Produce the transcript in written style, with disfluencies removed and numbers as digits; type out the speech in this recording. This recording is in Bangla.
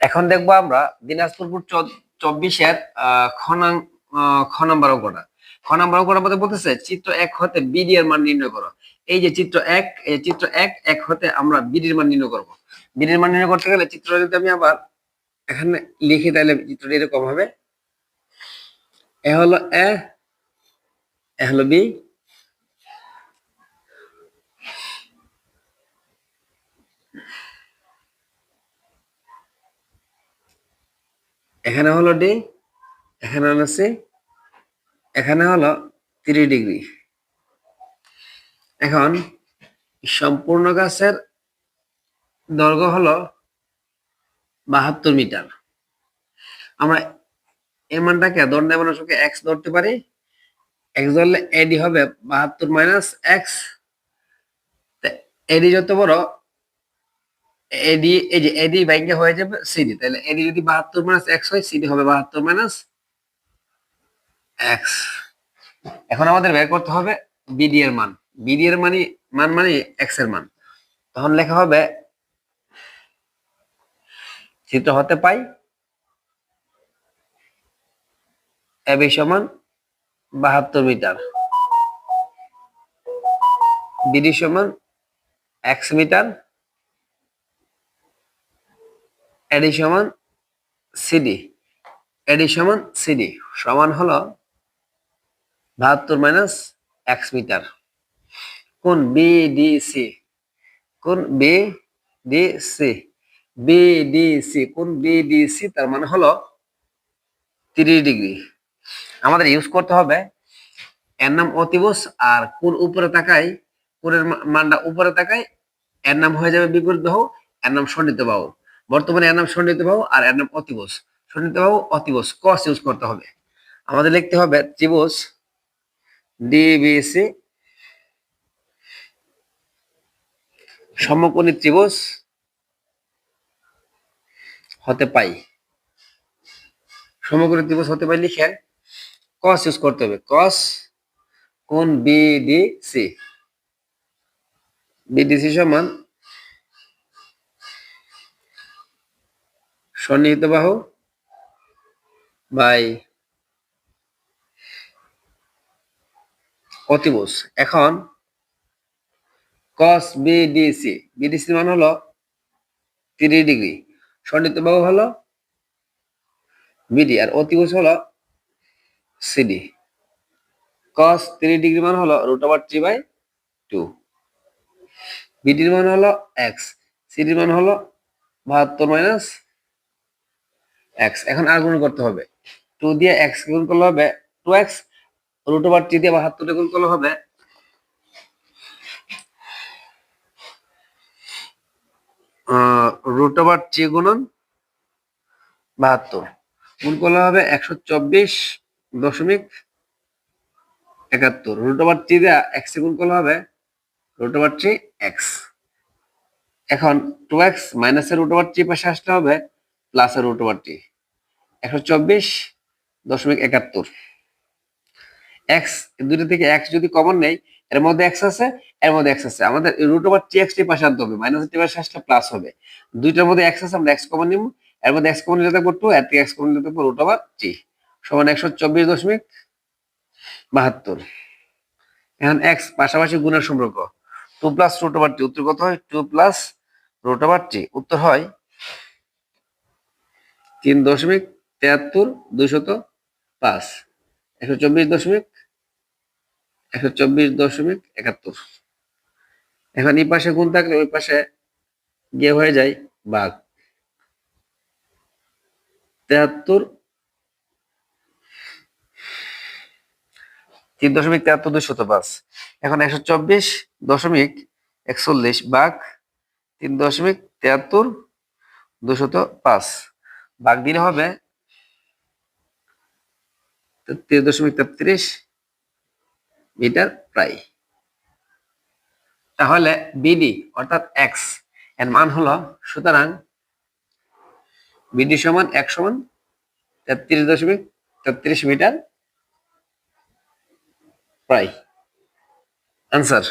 এখন দেখবো আমরা দিনাজপুর 24-এর খ নাম্বার অঙ্কটা। খ নাম্বার অঙ্কটার মধ্যে বলতেছে চিত্র 1 হতে বিডি এর মান নির্ণয় করো। এই যে চিত্র 1, এই চিত্র 1 হতে আমরা বিডি এর মান নির্ণয় করব। বিডি এর মান নির্ণয় করতে গেলে চিত্রটা যদি আমি আবার এখানে লিখি তাহলে চিত্রটা এরকম হবে। এ হলো এ হলো বি, এখানে হলো ডি, এখানে হলো সি, এখানে হলো 3 ডিগ্রি। এখন সম্পূর্ণ গাছের দৈর্ঘ্য হলো 72 মিটার। আমরা এর মানটাকে দণ্ডায়মান অংশকে এক্স ধরতে পারি। এক্স ধরলে এডি হবে 72 মাইনাস এক্স। এডি যত বড়, এডি এই যে এডি ভাঙে হয়ে যাবে সিডি। তাহলে এডি যদি 72 মাইনাস এক্স হয়, সিডি হবে 72 মাইনাস এক্স। এখন আমাদের বের করতে হবে বিডি এর মান। বিডি এর মান মানে এক্স এর মান। তখন লেখা হবে চিত্র হতে পাই এবি সমান 72 মিটার, বিডি সমান এক্স মিটার, এডি সমান সিডি। এডি সমান সিডি সমান হলো 72 মাইনাস এক্স মিটার। কোন বিডিসি, কোন বিডিসি, বিডিসি কোন বিডিসি তার মানে হলো 30 ডিগ্রি। আমাদের ইউজ করতে হবে এর নাম অতিভুজ, আর কোন উপরে তাকায়, কোণের মানটা উপরে তাকায়, এর নাম হয়ে যাবে বিপরীত বাহু, এর নাম সন্নিহিত বাহু। বর্তমানে এর নাম সন্নিহিত বাহু আর এর নাম অতিভুজ। সন্নিহিত বাহু অতিভুজ কস ইউজ করতে হবে। আমাদের লিখতে হবে ত্রিভুজ ডিবিসি সমকোণী ত্রিভুজ হতে পাই। সমকোণী ত্রিভুজ হতে পাই লিখে কস ইউজ করতে হবে। কস কোণ বিডিসি, বিডিসি সমান সন্নিহিত বাহু বাই অতিভুজ। এখন cos বিডিসি, বিডিসি মান হলো 30 ডিগ্রি, সন্নিহিত বাহু হলো বিডি আর অতিভুজ হলো সিডি। cos 30 ডিগ্রি মান হলো √3/2, বিডির মান হলো এক্স, সিডির মান হলো 72 মাইনাস এক্স। এখন আর গুণ করতে হবে, 2 দিয়ে এক্স গুণ করলে হবে 2x, √3 দিয়ে 72 গুণ করলে হবে √3 গুণন 72, গুণ করলে হবে 124.71। √3 দিয়ে এক্স গুণ করলে হবে √3x। এখন 2x মাইনাসের √3 পাশে আসলে হবে প্লাসের √3, 124.71। এক্স দুটো থেকে এক্স যদি কমন নেই, এর মধ্যে এক্স আছে, এর মধ্যে এক্স আছে, আমাদের √3x টি পাশে আনতে হবে, মাইনাস টি পাশে আসলে প্লাস হবে। দুইটার মধ্যে এক্স আছে, আমরা এক্স কমন নিব, এর মধ্যে এক্স কমন নিতে থাকবো 2, এর থেকে এক্স কমন নিতে থাকবো √3 সমান 124.72। এখন এক্স পাশাপাশি গুণের সম্পর্ক, 2 প্লাস √3, উত্তর কত হয় 2 প্লাস √3, উত্তর হয় 3.73,205, 124.71। এখন এই পাশে গুণ থাকলে ওই পাশে গিয়ে হয়ে যায় ভাগ, 73, 3.73,205। এখন 124.41 ভাগ 3.73,205 ভাগ দিলে হবে 33.33 মিটার প্রায়। তাহলে বিডি অর্থাৎ এক্স এর মান হলো, সুতরাং বিডি সমান এক সমান 33.33 মিটার প্রায়। আনসার।